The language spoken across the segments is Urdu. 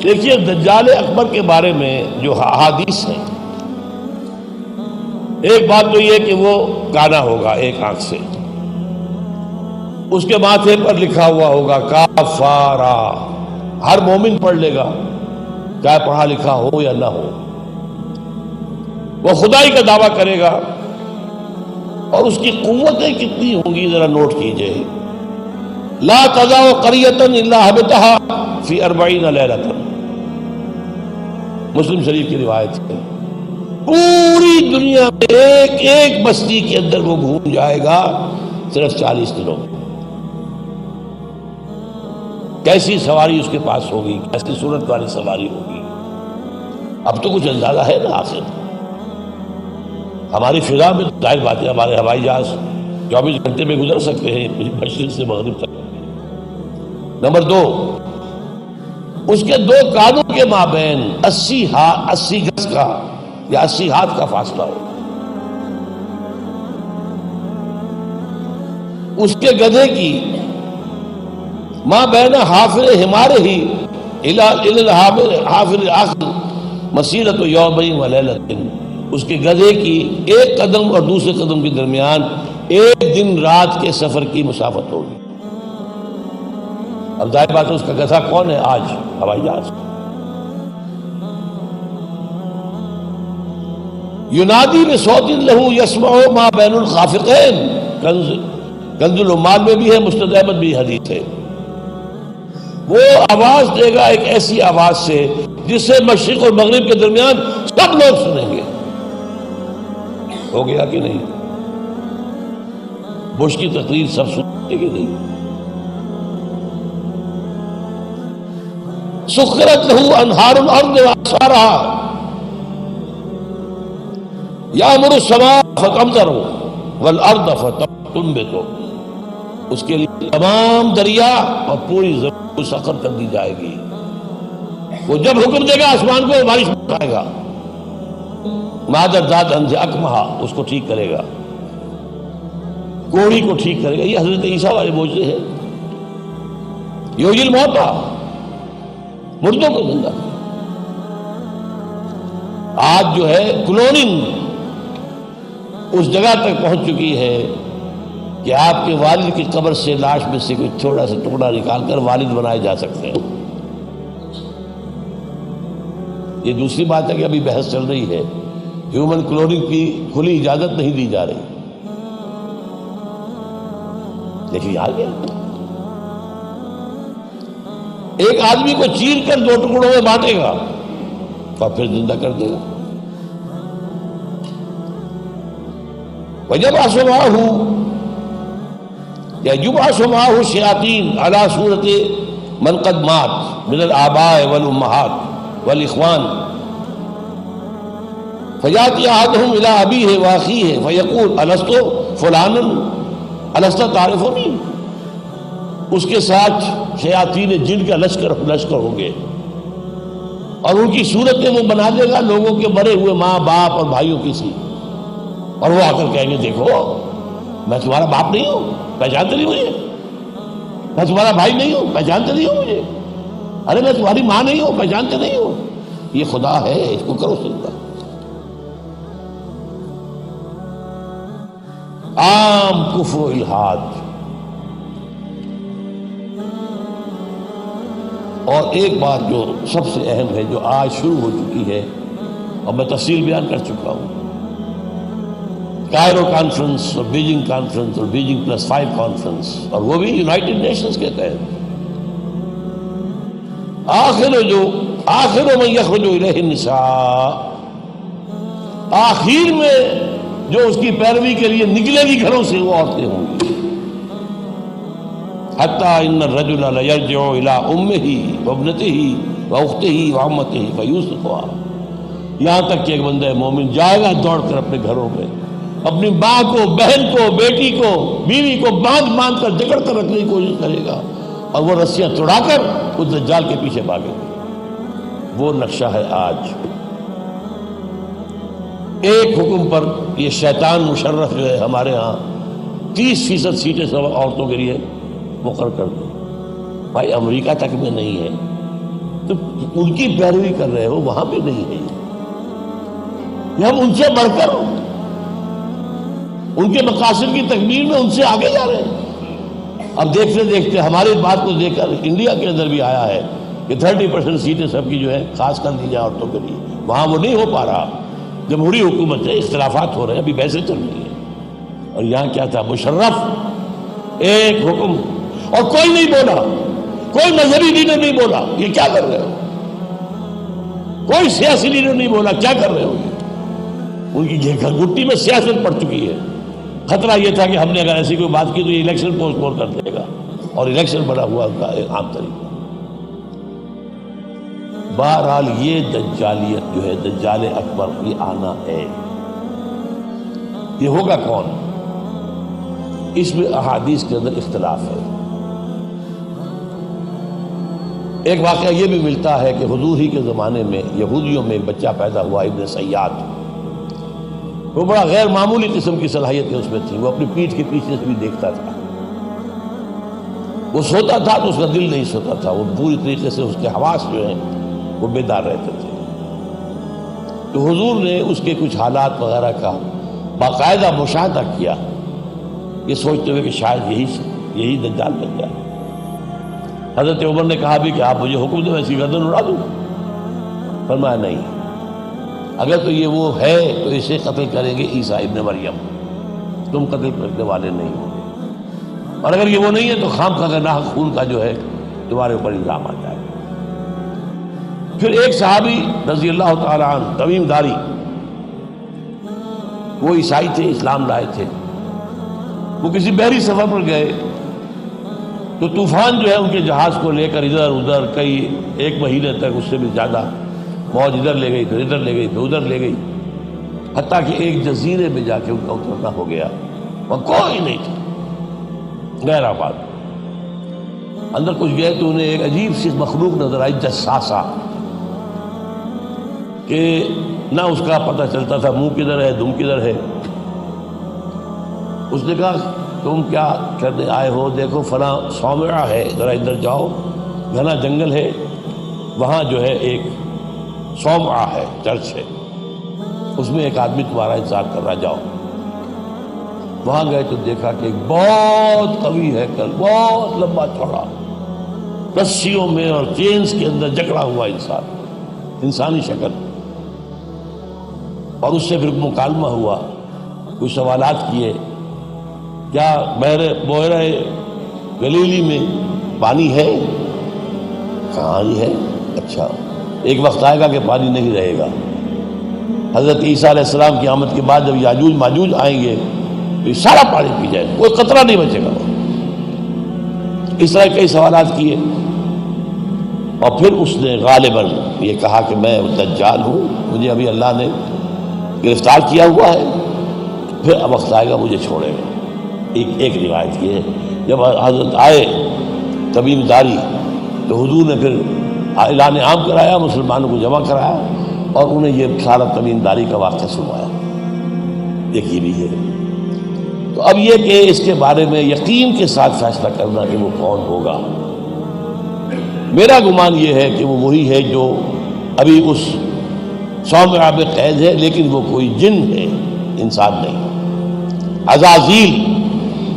دیکھیے دجال اکبر کے بارے میں جو احادیث ہیں، ایک بات تو یہ کہ وہ کانا ہوگا ایک آنکھ سے، اس کے ماتھے پر لکھا ہوا ہوگا کافارا، ہر مومن پڑھ لے گا چاہے پڑھا لکھا ہو یا نہ ہو۔ وہ خدائی کا دعویٰ کرے گا، اور اس کی قوتیں کتنی ہوں گی ذرا نوٹ کیجئے۔ لا تضع قریۃ الا حبطها فی 40 لیلۃ، مسلم شریف کی روایت ہے۔ پوری دنیا میں ایک ایک بستی کے اندر وہ گھوم جائے گا صرف 40 دنوں میں۔ کیسی سواری اس کے پاس ہوگی، کیسی صورت والی سواری ہوگی، اب تو کچھ اندازہ ہے نا۔ آخر ہماری فضا میں ظاہر بات ہے ہمارے ہوائی جہاز 24 گھنٹے میں گزر سکتے ہیں مشرق سے مغرب تک۔ نمبر 2، اس کے 2 کانوں کے مابین 80 گز کا یا 80 ہاتھ کا فاصلہ ہو۔ اس کے گدھے کی ماں بین حافر ہمارے ہی حافر آخر مسیرت یومین و لیلۃ، اس کے گدھے کی ایک قدم اور دوسرے قدم کے درمیان ایک دن رات کے سفر کی مسافت ہوگی۔ اب ظاہر بات ہے اس کا گدھا کون ہے آج؟ ہوائی جہاز۔ ینادی بصوت لہ یسمع ما بین الخافقین، کنز العمال میں بھی ہے، مسند احمد بھی حدیث ہے۔ وہ آواز دے گا ایک ایسی آواز سے جس سے مشرق اور مغرب کے درمیان سب لوگ سنیں گے۔ ہو گیا کہ نہیں؟ بش کی تقریر سب سنتے کہ نہیں؟ سخرت لہ انہار الارض واسفارها یامر السماء فتمطر والارض فتنبت، اس کے لیے تمام دریا اور پوری زمین کو سخر کر دی جائے گی۔ وہ جب حکم دے گا آسمان کو بارش برسائے گا۔ مادر ذات انز اکمہا، اس کو ٹھیک کرے گا، کوڑی کو ٹھیک کرے گا۔ یہ حضرت عیسیٰ والے معجزے ہیں۔ یحیی الموتیٰ، مردوں کو زندہ۔ آج جو ہے کلوننگ اس جگہ تک پہنچ چکی ہے کہ آپ کے والد کی قبر سے لاش میں سے کوئی تھوڑا سا ٹکڑا نکال کر والد بنائے جا سکتے ہیں۔ یہ دوسری بات ہے کہ ابھی بحث چل رہی ہے، ہیومن کلوننگ کی کھلی اجازت نہیں دی جا رہی، لیکن آ گیا۔ ایک آدمی کو چیر کر 2 ٹکڑوں میں بانٹے گا اور پھر زندہ کر دے گا۔ وَيَبْعَثُ مَعَهُ یا يُبْعَثُ مَعَهُ الشَّيَاطِينُ عَلَى صُورَةِ مَنْ قَدْ مَاتَ مِنَ الْآبَاءِ وَالْأُمَّهَاتِ وَالْإِخْوَانِ فَيَأْتِي أَحَدُهُمْ إِلَىٰ أَبِيهِ وَأَخِيهِ فَيَقُولُ أَلَسْتُ فُلَانًا أَلَسْتَ تَعْرِفُنِي، اس کے ساتھ شیاطین جن کا لشکر ہوں گے، اور ان کی صورتیں وہ بنا دے گا لوگوں کے مرے ہوئے ماں باپ اور بھائیوں کی سی، اور وہ آ کر کہیں گے دیکھو میں تمہارا باپ نہیں ہوں، پہچانتے نہیں مجھے، میں تمہارا بھائی نہیں ہوں، پہچانتے نہیں ہوں مجھے، ارے میں تمہاری ماں نہیں ہوں، پہچانتے نہیں ہوں، یہ خدا ہے، اس کو کرو سجدہ۔ عام کفر و الحاد۔ اور ایک بات جو سب سے اہم ہے جو آج شروع ہو چکی ہے اور میں تفصیل بیان کر چکا ہوں، کائرو کانفرنس اور بیجنگ کانفرنس اور بیجنگ +5 کانفرنس، اور وہ بھی یونائٹڈ نیشنز کے تحت، آخر من یخرج الیہ النساء، آخر میں جو اس کی پیروی کے لیے نکلے گی گھروں سے وہ عورتیں ہوں گی۔ حتی ان الرجل لیرجع الی امہ وابنتہ واختہ وعمتہ فیوثقها، یہاں تک کہ ایک بندہ مومن جائے گا دوڑ کر اپنے گھروں میں اپنی ماں کو، بہن کو، بیٹی کو، بیوی کو باندھ کر جکڑ کر رکھنے کی کوشش کرے گا، اور وہ رسیاں توڑا کر اس دجال کے پیچھے بھاگے گا۔ وہ نقشہ ہے آج۔ ایک حکم پر یہ شیطان مشرف جو ہے ہمارے ہاں 30% سیٹیں سب عورتوں کے لیے مقرر کر دو۔ بھائی امریکہ تک میں نہیں ہے، تو ان کی پیروی کر رہے ہو، وہاں بھی نہیں ہے یہ ہم ان سے بڑھ کر ان کے مقاصد کی تکمیل میں ان سے آگے جا رہے ہیں۔ اب دیکھتے دیکھتے ہماری بات کو دیکھ کر انڈیا کے اندر بھی آیا ہے کہ 30% سیٹیں سب کی جو ہے خاص کر دی جائے عورتوں کے لیے، وہاں وہ نہیں ہو پا رہا، جمہوری حکومت ہے، اختلافات ہو رہے ہیں، ابھی بحثیں چل رہی ہیں۔ اور یہاں کیا تھا، مشرف ایک حکم، اور کوئی نہیں بولا، کوئی مذہبی لیڈر نہیں بولا یہ کیا کر رہے ہو، کوئی سیاسی لیڈر نہیں بولا کیا کر رہے ہو۔ ان کی گھٹی میں سیاست پڑ چکی ہے۔ خطرہ یہ تھا کہ ہم نے اگر ایسی کوئی بات کی تو یہ الیکشن پوسٹ پون کر دے گا، اور الیکشن بڑا ہوا ان کا ایک عام طریقہ۔ بہرحال یہ دجالیت جو ہے، دجال اکبر یہ آنا ہے، یہ ہوگا کون، اس میں احادیث کے اندر اختلاف ہے۔ ایک واقعہ یہ بھی ملتا ہے کہ حضور ہی کے زمانے میں یہودیوں میں ایک بچہ پیدا ہوا ابن سیاد، وہ بڑا غیر معمولی قسم کی صلاحیتیں اس میں تھیں، وہ اپنی پیٹھ کے پیچھے سے بھی دیکھتا تھا، وہ سوتا تھا تو اس کا دل نہیں سوتا تھا، وہ پوری طریقے سے اس کے حواس جو ہیں وہ بیدار رہتے تھے۔ تو حضور نے اس کے کچھ حالات وغیرہ کا باقاعدہ مشاہدہ کیا، یہ سوچتے ہوئے کہ شاید یہی دجال بن جائے۔ حضرت عمر نے کہا بھی کہ آپ مجھے حکم دیں ایسی گردن اڑا دوں، فرمایا نہیں، اگر تو یہ وہ ہے تو اسے قتل کریں گے عیسیٰ ابن مریم، تم قتل کرنے والے نہیں ہو، اور اگر یہ وہ نہیں ہے تو خام کا ناحق خون کا جو ہے تمہارے اوپر الزام آ جائے۔ پھر ایک صحابی رضی اللہ تعالیٰ عنہ تمیم داری، وہ عیسائی تھے، اسلام لائے تھے، وہ کسی بحری سفر پر گئے تو طوفان جو ہے ان کے جہاز کو لے کر ادھر ادھر کئی ایک مہینے تک، اس سے بھی زیادہ، موج ادھر لے گئی پھر ادھر لے گئی پھر ادھر لے گئی، حتیٰ کہ ایک جزیرے میں جا کے ان کا اترنا ہو گیا، وہاں کوئی نہیں تھا، غیر آباد۔ اندر کچھ گئے تو انہیں ایک عجیب سی مخلوق نظر آئی، جساسا، کہ نہ اس کا پتہ چلتا تھا منہ کدھر ہے دم کدھر ہے۔ اس نے کہا تم کیا کرنے آئے ہو، دیکھو فلاں صومعہ ہے، ذرا ادھر جاؤ، گھنا جنگل ہے، وہاں جو ہے ایک صومعہ ہے، چرچ ہے، اس میں ایک آدمی تمہارا انتظار کر رہا، جاؤ۔ وہاں گئے تو دیکھا کہ ایک بہت قوی ہے، بہت لمبا چوڑا، رسیوں میں اور چینز کے اندر جکڑا ہوا انسان، انسانی شکل، اور اس سے پھر مکالمہ ہوا، کچھ سوالات کیے، کیا بحیرہ گلیلی میں پانی ہے؟ کہاں ہی ہے؟ اچھا، ایک وقت آئے گا کہ پانی نہیں رہے گا، حضرت عیسیٰ علیہ السلام کی آمد کے بعد جب یاجوج ماجوج آئیں گے تو یہ سارا پانی پی جائے گا، کوئی قطرہ نہیں بچے گا۔ اس طرح کئی سوالات کیے، اور پھر اس نے غالباً یہ کہا کہ میں دجال ہوں، مجھے ابھی اللہ نے گرفتار کیا ہوا ہے، پھر اب وقت آئے گا مجھے چھوڑے گا۔ ایک روایت یہ ہے، جب حضرت آئے تمیم داری تو حضور نے پھر اعلان عام کرایا، مسلمانوں کو جمع کرایا، اور انہیں یہ سارا تمیم داری کا واقعہ سنوایا۔ دیکھیے بھی ہے، تو اب یہ کہ اس کے بارے میں یقین کے ساتھ فیصلہ کرنا کہ وہ کون ہوگا، میرا گمان یہ ہے کہ وہ وہی ہے جو ابھی اس صومعہ میں قید ہے، لیکن وہ کوئی جن ہے، انسان نہیں۔ عزازیل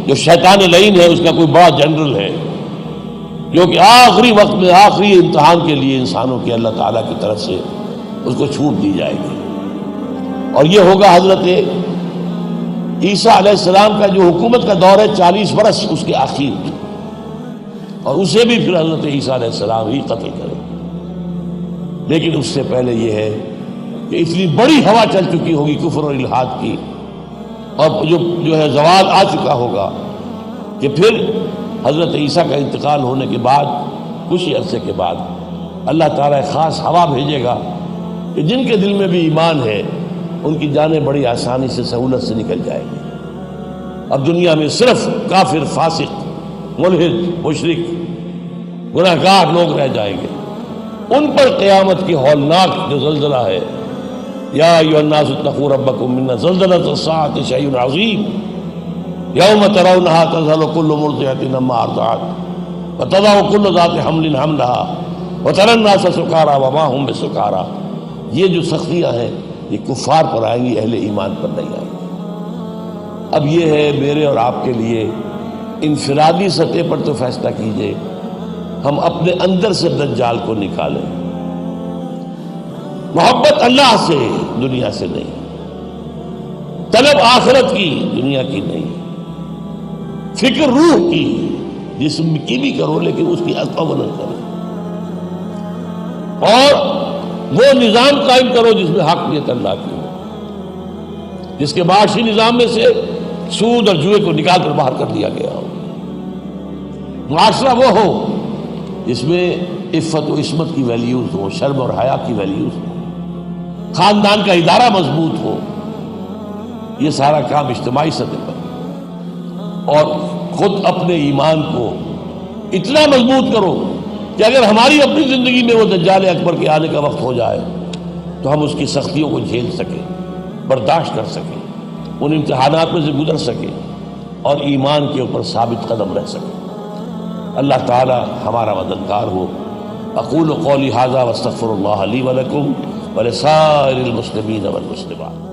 جو شیطان لعین ہے، اس کا کوئی بڑا جنرل ہے، جو کہ آخری وقت میں آخری امتحان کے لیے انسانوں کے اللہ تعالیٰ کی طرف سے اس کو چھوٹ دی جائے گی، اور یہ ہوگا حضرت عیسیٰ علیہ السلام کا جو حکومت کا دور ہے 40 برس اس کے آخر، اور اسے بھی پھر حضرت عیسیٰ علیہ السلام ہی قتل کرے۔ لیکن اس سے پہلے یہ ہے کہ اتنی بڑی ہوا چل چکی ہوگی کفر اور الحاد کی، اور جو ہے زوال آ چکا ہوگا، کہ پھر حضرت عیسیٰ کا انتقال ہونے کے بعد کچھ ہی عرصے کے بعد اللہ تعالیٰ ایک خاص ہوا بھیجے گا کہ جن کے دل میں بھی ایمان ہے ان کی جانیں بڑی آسانی سے سہولت سے نکل جائے گی۔ اب دنیا میں صرف کافر، فاسق، ملحد، مشرک، گناہگار لوگ رہ جائیں گے، ان پر قیامت کی ہولناک جو زلزلہ ہے، یا ایھا الناس اتقوا ربکم ان زلزلۃ الساعۃ شیء عظیم یوم ترونها تذهل كل مرضعۃ عما ارضعت وتضع كل ذات حمل حملها وَتَرَى النَّاسَ سُكَارَىٰ وَمَا هُم بِسُكَارَىٰ، یہ جو سختیاں ہیں یہ کفار پر آئیں گی، اہل ایمان پر نہیں آئیں گی۔ اب یہ ہے میرے اور آپ کے لیے انفرادی سطح پر تو فیصلہ کیجئے، ہم اپنے اندر سے دجال کو نکالیں۔ محبت اللہ سے، دنیا سے نہیں، طلب آخرت کی، دنیا کی نہیں، فکر روح کی، جسم کی بھی کرو لیکن اس کی عمل کرو، اور وہ نظام قائم کرو جس میں حقیقت اللہ کی ہو، جس کے معاشی نظام میں سے سود اور جوئے کو نکال کر باہر کر دیا گیا ہو، معاشرہ وہ ہو جس میں عفت و عصمت کی ویلیوز ہو، شرم اور حیا کی ویلیوز ہو، خاندان کا ادارہ مضبوط ہو۔ یہ سارا کام اجتماعی سطح پر، اور خود اپنے ایمان کو اتنا مضبوط کرو کہ اگر ہماری اپنی زندگی میں وہ دجال اکبر کے آنے کا وقت ہو جائے تو ہم اس کی سختیوں کو جھیل سکیں، برداشت کر سکیں، ان امتحانات میں سے گزر سکیں، اور ایمان کے اوپر ثابت قدم رہ سکیں۔ اللہ تعالی ہمارا مددگار ہو۔ اقول قولی ھذا واستغفر اللہ لی ولکم ولسائر المسلمین والمسلمات۔